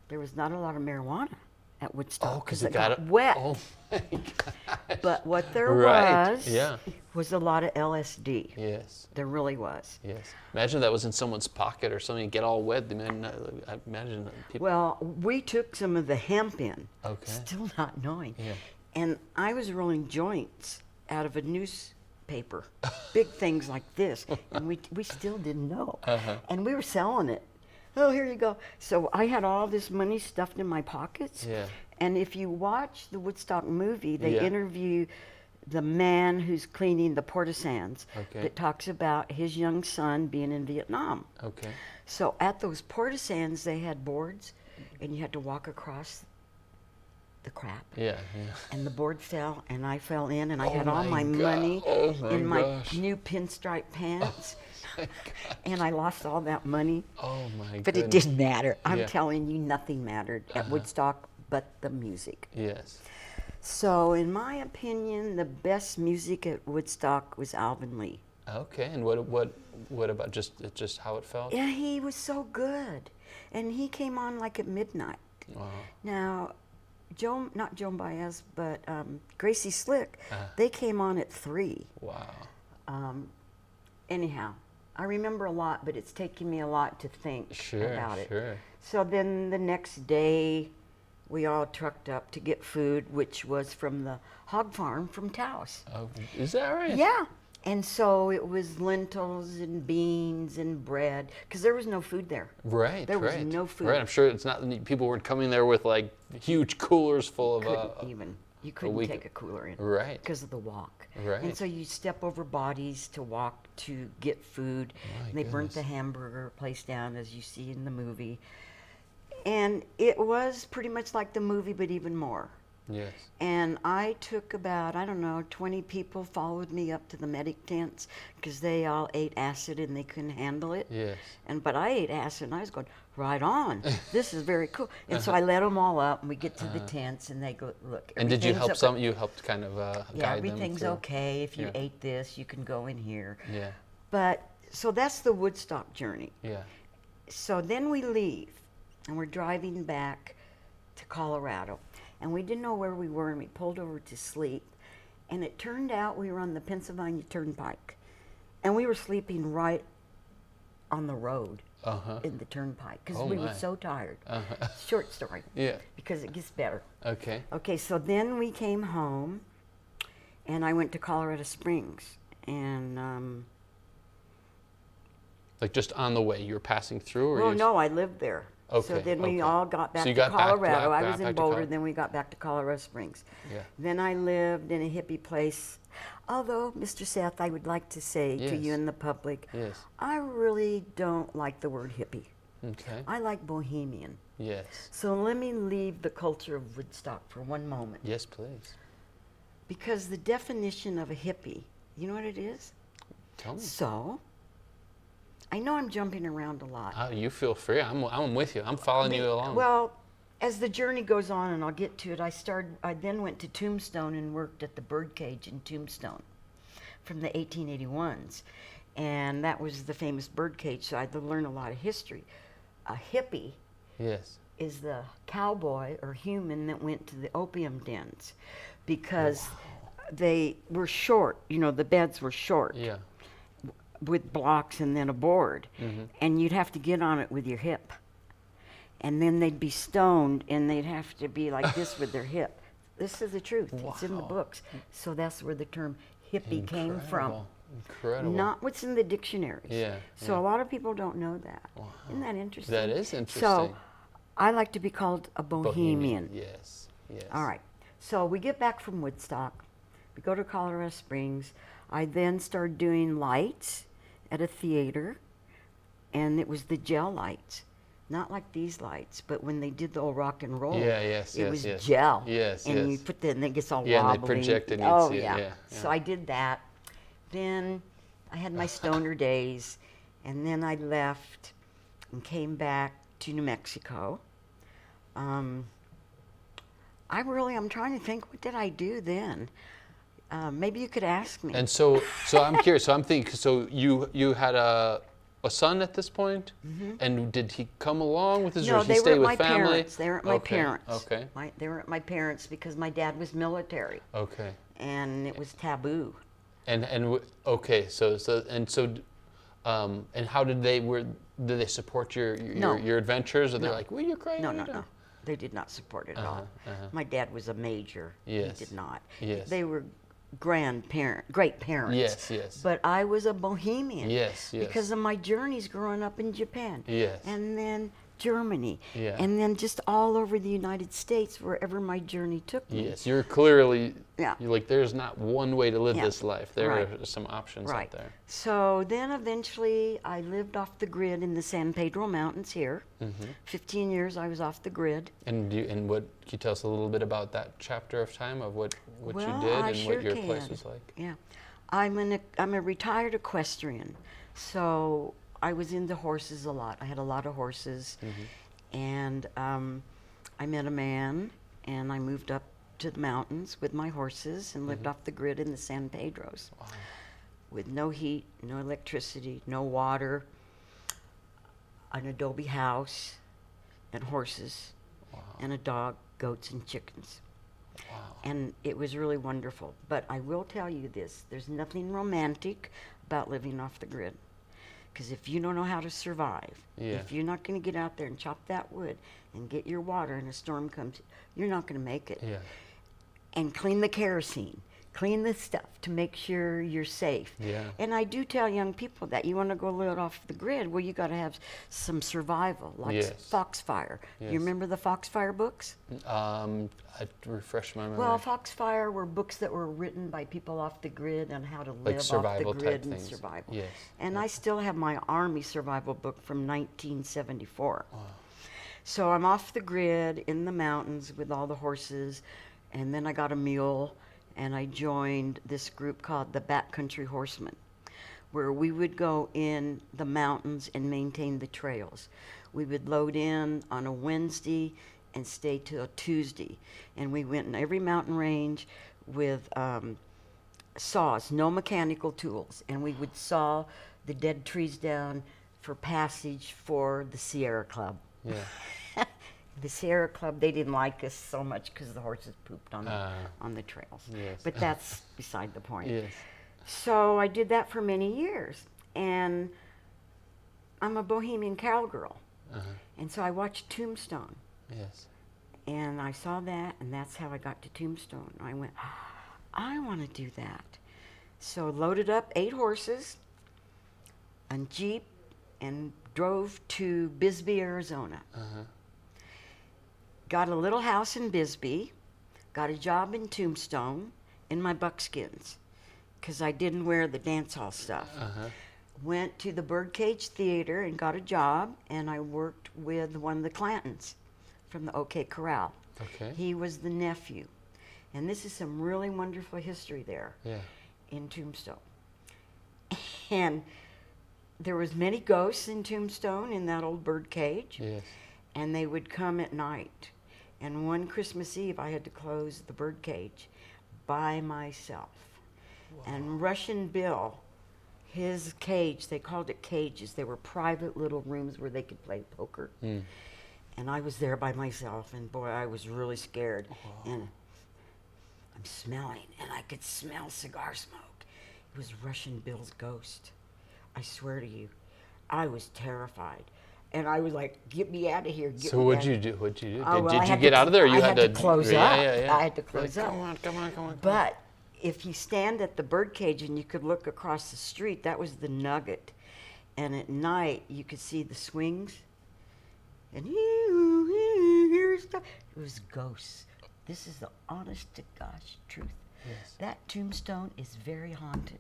there was not a lot of marijuana at Woodstock Oh, because it it got wet. Oh my gosh. But what there Right, was yeah. was a lot of LSD. Yes. There really was. Yes. Imagine that was in someone's pocket or something, get all wet. I imagine that people. Well, we took some of the hemp in, Okay. still not knowing. Yeah. And I was rolling joints out of a newspaper, big things like this, and we still didn't know. Uh-huh. And we were selling it. Oh, here you go. So I had all this money stuffed in my pockets. Yeah. And if you watch the Woodstock movie, they Yeah. interview the man who's cleaning the porta-sands Okay. that talks about his young son being in Vietnam. Okay. So at those porta-sands, they had boards, and you had to walk across the crap. Yeah. Yeah. And the board fell, and I fell in, and I Oh had all my my God. money Oh my in my gosh. new pinstripe pants, My God. and I lost all that money. Oh my. But it goodness. didn't matter. I'm Yeah. telling you, nothing mattered at Woodstock but the music. Yes. So, in my opinion, the best music at Woodstock was Alvin Lee. Okay. And what about just how it felt? Yeah, he was so good, and he came on like at midnight. Wow. Now, not Joan Baez, but Gracie Slick, Uh-huh. they came on at 3. Wow. Anyhow, I remember a lot, but it's taken me a lot to think Sure. about it. Sure. So then the next day, we all trucked up to get food, which was from the hog farm from Taos. Oh, is that right? Yeah. And so it was lentils and beans and bread, because there was no food there. Right. There was right. no food. Right. I'm sure it's not. People weren't coming there with like huge coolers full of. You couldn't week- take a cooler in. Right. Because of the walk. Right. And so you step over bodies to walk to get food. My And they burnt the goodness. hamburger place down, as you see in the movie. And it was pretty much like the movie, but even more. Yes. And I took about, 20 people followed me up to the medic tents because they all ate acid and they couldn't handle it. Yes. But I ate acid and I was going, right on. This is very cool. And so I let them all up and we get to the tents and they go, look. And did you everything's help up- some? You helped kind of Yeah, guide them everything's through? okay. If you Yeah. ate this, you can go in here. Yeah. But, so that's the Woodstock journey. Yeah. So then we leave and we're driving back to Colorado. And we didn't know where we were and we pulled over to sleep. And it turned out we were on the Pennsylvania Turnpike. And we were sleeping right on the road Uh-huh. in the turnpike because Oh we my. were so tired. Uh-huh. Short story. Yeah. Because it gets better. Okay. Okay, so then we came home and I went to Colorado Springs. And, Like just on the way, you were passing through, or well, you? no, I lived there. So Okay, then we okay. all got back So you to got back- Colorado. I back was in to Boulder, Col- then we got back to Colorado Springs. Yeah. Then I lived in a hippie place. Although, Mr. Seth, I would like to say to you Yes. and the public, Yes. I really don't like the word hippie. Okay. I like bohemian. Yes. So let me leave the culture of Woodstock for one moment. Yes, please. Because the definition of a hippie, you know what it is? Tell me. So, I know I'm jumping around a lot. Oh, you feel free. I'm with you. I'm following you along. Well, as the journey goes on, and I'll get to it, I then went to Tombstone and worked at the birdcage in Tombstone from the 1881s. And that was the famous birdcage, so I had to learn a lot of history. A hippie Yes. is the cowboy or human that went to the opium dens because they were short, the beds were short. Yeah. With blocks and then a board, and you'd have to get on it with your hip, and then they'd be stoned and they'd have to be like this with their hip. This is the truth. It's in the Wow. books. So that's where the term hippie came from, Incredible. Incredible. not what's in the dictionaries. Yeah, So yeah. a lot of people don't know that. Isn't that interesting? That is interesting. So I like to be called a bohemian. Yes. Yes. All right. So we get back from Woodstock. We go to Colorado Springs. I then started doing lights at a theater, and it was the gel lights. Not like these lights, but when they did the old rock and roll, Yeah, yes, it yes, was yes. gel. Yes, and you yes. put and it gets all Yeah, and they wobbly. project and you'd oh, see it, yeah. yeah, So yeah. I did that. Then I had my stoner days, and then I left and came back to New Mexico. I'm trying to think, what did I do then? Maybe you could ask me. And so I'm curious. So I'm thinking. So you had a a son at this point? And did he come along with his, or No, did he they stay were with at my family? parents. They were at my Okay, parents. Okay. They were at my parents because my dad was military, Okay. and it was taboo. Okay, and how did they support your No. your adventures? Or they're No. like, well, you're crazy. No. They did not support it at all. My dad was a major. Yes. He did not. Yes. They were great parents. Yes, yes. But I was a bohemian. Yes, yes. Because of my journeys growing up in Japan. Yes. And then Germany. Yeah. And then just all over the United States, wherever my journey took me. Yes, you're clearly. Yeah. You're like, there's not one way to live Yeah. this life. There Right. are some options Right. out there. So then eventually I lived off the grid in the San Pedro Mountains here. 15 years I was off the grid. And what can you tell us a little bit about that chapter of time of what Well, you did I and sure what your can. place was like? Yeah. I'm a retired equestrian. So I was into horses a lot. I had a lot of horses. And I met a man, and I moved up to the mountains with my horses and lived off the grid in the San Pedros. Wow. With no heat, no electricity, no water, an adobe house, and horses, Wow. and a dog, goats, and chickens. Wow. And it was really wonderful. But I will tell you this, there's nothing romantic about living off the grid. Because if you don't know how to survive, Yeah. if you're not going to get out there and chop that wood and get your water and a storm comes, you're not going to make it. Yeah. And clean the kerosene, clean the stuff to make sure you're safe. Yeah. And I do tell young people that you want to go live off the grid, well, you got to have some survival, like Yes. Foxfire. Yes. You remember the Foxfire books? I refresh my memory. Well, Foxfire were books that were written by people off the grid on how to live off the survival type grid and things. survival. Yes. And I still have my Army survival book from 1974. So I'm off the grid in the mountains with all the horses, and then I got a mule, and I joined this group called the Backcountry Horsemen, where we would go in the mountains and maintain the trails. We would load in on a Wednesday and stay till Tuesday. And we went in every mountain range with saws, no mechanical tools. And we would saw the dead trees down for passage for the Sierra Club. Yeah. The Sierra Club, they didn't like us so much because the horses pooped on the trails. Yes. But that's beside the point. Yes. So I did that for many years. And I'm a bohemian cowgirl. And so I watched Tombstone. Yes. And I saw that, and that's how I got to Tombstone. I went, I want to do that. So loaded up 8 horses, a Jeep, and drove to Bisbee, Arizona. Got a little house in Bisbee, got a job in Tombstone in my buckskins, because I didn't wear the dance hall stuff. Went to the Birdcage Theater and got a job, and I worked with one of the Clantons from the OK Corral. Okay. He was the nephew. And this is some really wonderful history there Yeah. in Tombstone. And there was many ghosts in Tombstone in that old birdcage. Yes. And they would come at night. And one Christmas Eve, I had to close the birdcage by myself. And Russian Bill, his cage, they called it cages. They were private little rooms where they could play poker. And I was there by myself, and boy, I was really scared. And I'm smelling, and I could smell cigar smoke. It was Russian Bill's ghost. I swear to you, I was terrified. And I was like, get me out of here. Get So me what'd out you do? What'd you do? Oh, well, I did you had get to- out of there? Or you I had had to close yeah, up. Yeah, yeah. I had to close up. Come on. But if you stand at the birdcage and you could look across the street, that was the nugget. And at night, you could see the swings. And here's stuff. It was ghosts. This is the honest to gosh truth. Yes. That tombstone is very haunted.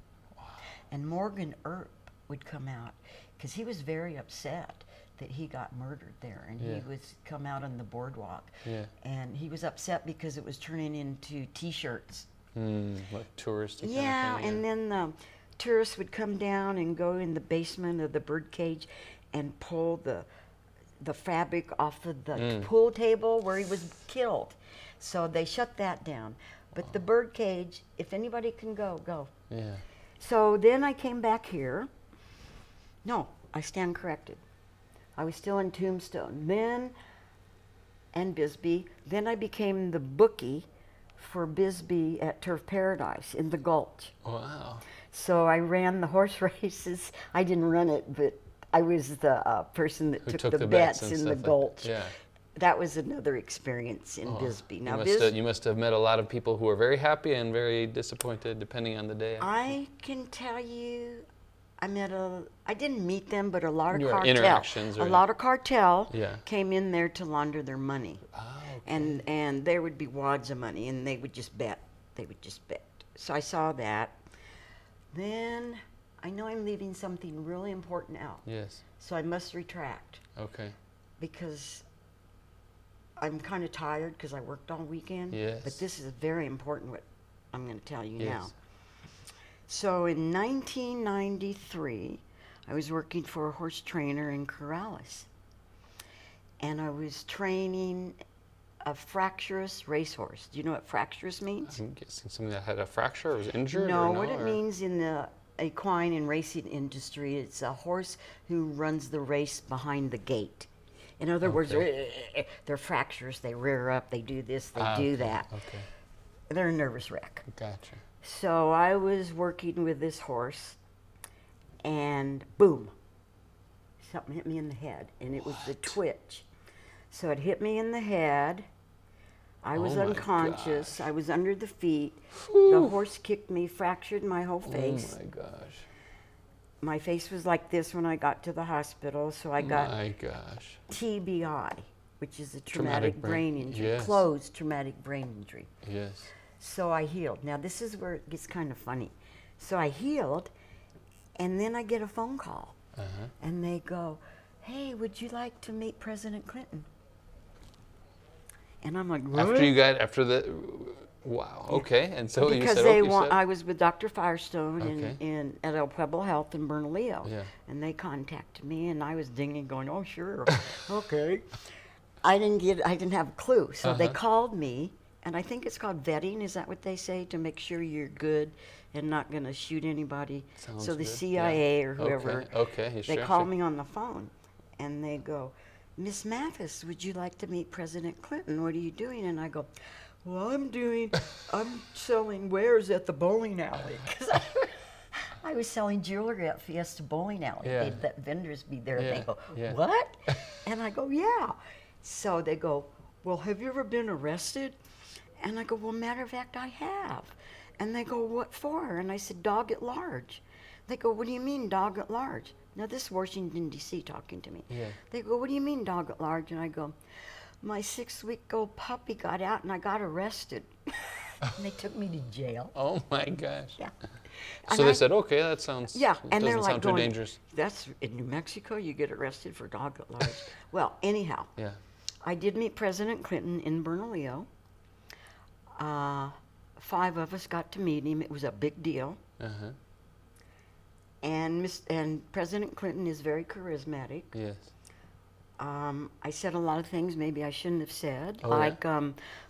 And Morgan Earp would come out because he was very upset that he got murdered there, and Yeah. he was come out on the boardwalk. Yeah. And he was upset because it was turning into T-shirts. Like touristy kind Yeah, of thing. and then the tourists would come down and go in the basement of the birdcage and pull the fabric off of the pool table where he was killed. So they shut that down. But the birdcage, if anybody can go, go. Yeah. So then I came back here. No, I stand corrected. I was still in Tombstone then, and Bisbee. Then I became the bookie for Bisbee at Turf Paradise in the Gulch. Wow. So I ran the horse races. I didn't run it, but I was the person that Who took the bets and in stuff the like Gulch. that. Yeah. That was another experience in Bisbee. Now, You must have met a lot of people who were very happy and very disappointed, depending on the day. I can tell you, I didn't meet them, but a lot of Your cartel. interactions. A lot of cartel Yeah. came in there to launder their money. Oh, okay. And there would be wads of money, and they would just bet. They would just bet. So I saw that. Then I know I'm leaving something really important out. Yes. So I must retract Okay. because I'm kind of tired because I worked all weekend. Yes. But this is very important what I'm going to tell you Yes. now. So in 1993, I was working for a horse trainer in Corrales. And I was training a fractious racehorse. Do you know what fractious means? I'm guessing something that had a fracture or was injured? No, or what it means in the equine and racing industry, it's a horse who runs the race behind the gate. In other words, they're fractures, they rear up, they do this, they do okay, that. Okay. They're a nervous wreck. Gotcha. So I was working with this horse, and boom, something hit me in the head, and it was the twitch. So it hit me in the head. I was Oh my unconscious. gosh. I was under the feet. Whew. The horse kicked me, fractured my whole face. Oh my gosh. My face was like this when I got to the hospital, so I got My gosh. TBI, which is a traumatic brain injury, yes. closed traumatic brain injury. Yes. So I healed. Now this is where it gets kind of funny. So I healed, and then I get a phone call, Uh-huh. and they go, "Hey, would you like to meet President Clinton?" And I'm like, "What?" After the, wow, okay. And so you Because said, they okay, want, I was with Dr. Firestone Okay. in at El Pueblo Health in Bernalillo, Yeah. and they contacted me, and I was dinging, going, "Oh, sure, okay." I didn't have a clue, so they called me, and I think it's called vetting. Is that what they say, to make sure you're good and not going to shoot anybody? Sounds So the good, CIA yeah. or whoever, Okay, they sure, call sure. me on the phone, and they go, "Miss Mathis, would you like to meet President Clinton? What are you doing?" And I go, "Well, I'm selling wares at the bowling alley." 'Cause I was selling jewelry at Fiesta Bowling Alley. Yeah. They'd let vendors be there. Yeah, They go, yeah. "What?" And I go, "Yeah." So they go, "Well, have you ever been arrested?" And I go, "Well, matter of fact, I have." And they go, "What for?" And I said, "Dog at large." They go, "What do you mean, dog at large?" Now, this is Washington, D.C. talking to me. Yeah. They go, "What do you mean, dog at large?" And I go, "My 6-week-old puppy got out and I got arrested." And they took me to jail. Oh my gosh. Yeah. So And they I- said, okay, that sounds, Yeah, and they're doesn't like sound too going, dangerous. "That's in New Mexico, you get arrested for dog at large." Well, anyhow, Yeah. I did meet President Clinton in Bernalillo. 5 of us got to meet him. It was a big deal. Uh-huh. And President Clinton is very charismatic. Yes. I said a lot of things maybe I shouldn't have said, Oh, yeah? like,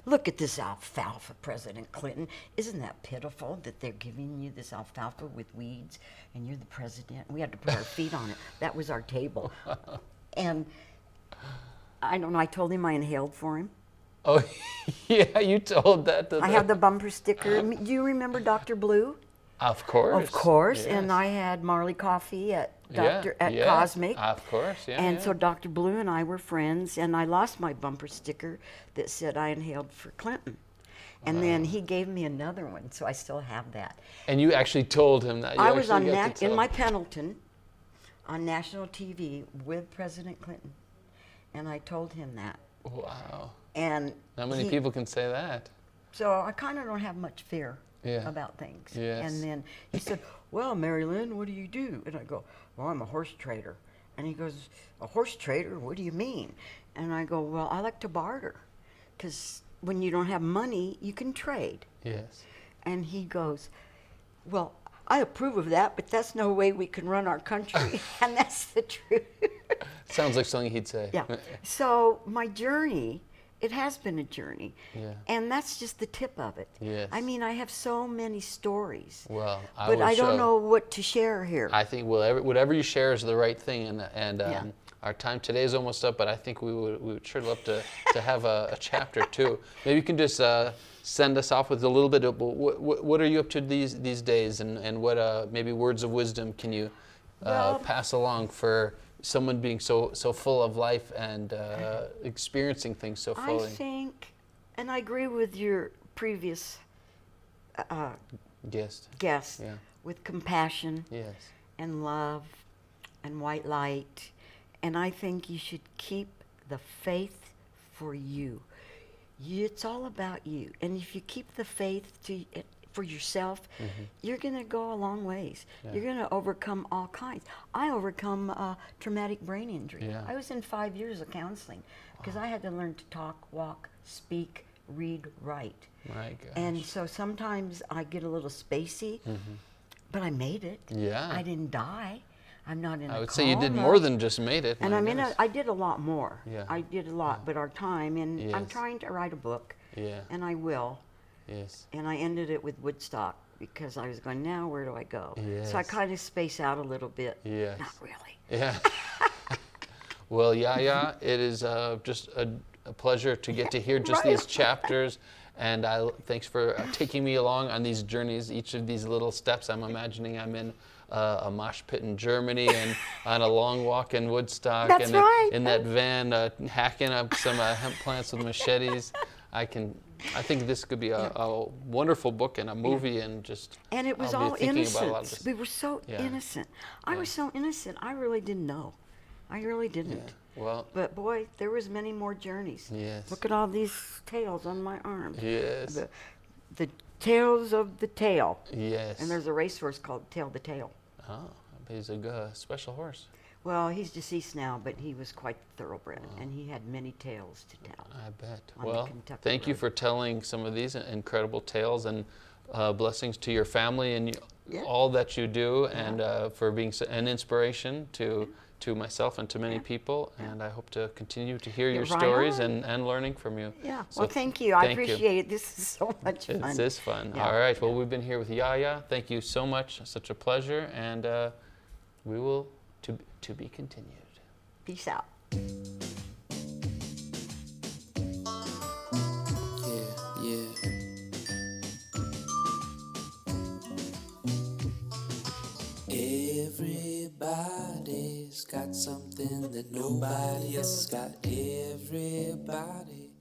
"Look at this alfalfa, President Clinton. Isn't that pitiful that they're giving you this alfalfa with weeds and you're the president?" We had to put our feet on it. That was our table. And I don't know, I told him I inhaled for him. Oh, yeah, you told that to I have the bumper sticker. Do you remember Dr. Blue? Of course. Of course. Yes. And I had Marley Coffee at Yeah, yeah, Cosmic. Of course, yeah. And yeah. so Dr. Blue and I were friends, and I lost my bumper sticker that said I inhaled for Clinton. And then he gave me another one, so I still have that. And you actually told him that. You I was actually on got to in tell my him. Pendleton on national TV with President Clinton, and I told him that. Wow. And Not many people can say that. So I kind of don't have much fear Yeah. about things. Yes. And then he said, "Well, Mary Lynn, what do you do?" And I go, "Well, I'm a horse trader." And he goes, "A horse trader? What do you mean?" And I go, "Well, I like to barter, because when you don't have money, you can trade." Yes. And he goes, "Well, I approve of that, but that's no way we can run our country." And that's the truth. Sounds like something he'd say. Yeah. So my journey it has been a journey. Yeah. And that's just the tip of it. Yes. I mean, I have so many stories. Well, but I don't know what to share here. I think whatever you share is the right thing, and Yeah. our time today is almost up. But I think we would sure love to have a chapter too. Maybe you can just send us off with a little bit of what are you up to these days, and what maybe words of wisdom can you pass along for someone being so full of life and experiencing things so fully. I think, and I agree with your previous guest. Yeah. With compassion. Yes. And love and white light. And I think you should keep the faith for you. It's all about you. And if you keep the faith for yourself, you're going to go a long ways. Yeah. You're going to overcome all kinds. I overcome traumatic brain injury. Yeah. I was in 5 years of counseling because I had to learn to talk, walk, speak, read, write. My gosh. And so sometimes I get a little spacey, but I made it. Yeah. I didn't die. I'm not in a I would say you did coma. more than just made it. And my I mean, goodness. I did a lot more. Yeah. I did a lot, but our time, and I'm Yes. trying to write a book, Yeah. and I will. Yes. And I ended it with Woodstock because I was going, now where do I go? So I Yes. kind of space out a little bit. Yes. Not really. Yeah. Well, YaYa, it is just a pleasure to get to hear just Right. these chapters. And thanks for taking me along on these journeys, each of these little steps. I'm imagining I'm in a mosh pit in Germany and on a long walk in Woodstock. That's and right. in that van hacking up some hemp plants with machetes. I think this could be a wonderful book and a movie and just. And it was I'll be all thinking about a lot of innocence. this. We were so Yeah. innocent. I Yeah. was so innocent. I really didn't know. I really Yeah. didn't. Well. But boy, there was many more journeys. Yes. Look at all these tails on my arm. Yes. The tails of the tail. Yes. And there's a racehorse called Tail the Tail. Oh, he's a special horse. Well, he's deceased now, but he was quite thoroughbred, and he had many tales to tell. I bet. On the Well, Kentucky thank you Road. for telling some of these incredible tales, and blessings to your family and Yeah. all that you do, and for being an inspiration to myself and to many people. And I hope to continue to hear your right stories on. and learning from you. Yeah. So Well, thank you. I thank you. appreciate it. This is so much fun. It is fun. Yeah. All right. Well, we've been here with YaYa. Thank you so much. Such a pleasure, and we will to be continued. Peace out. Yeah. Everybody's got something that nobody else has got. Everybody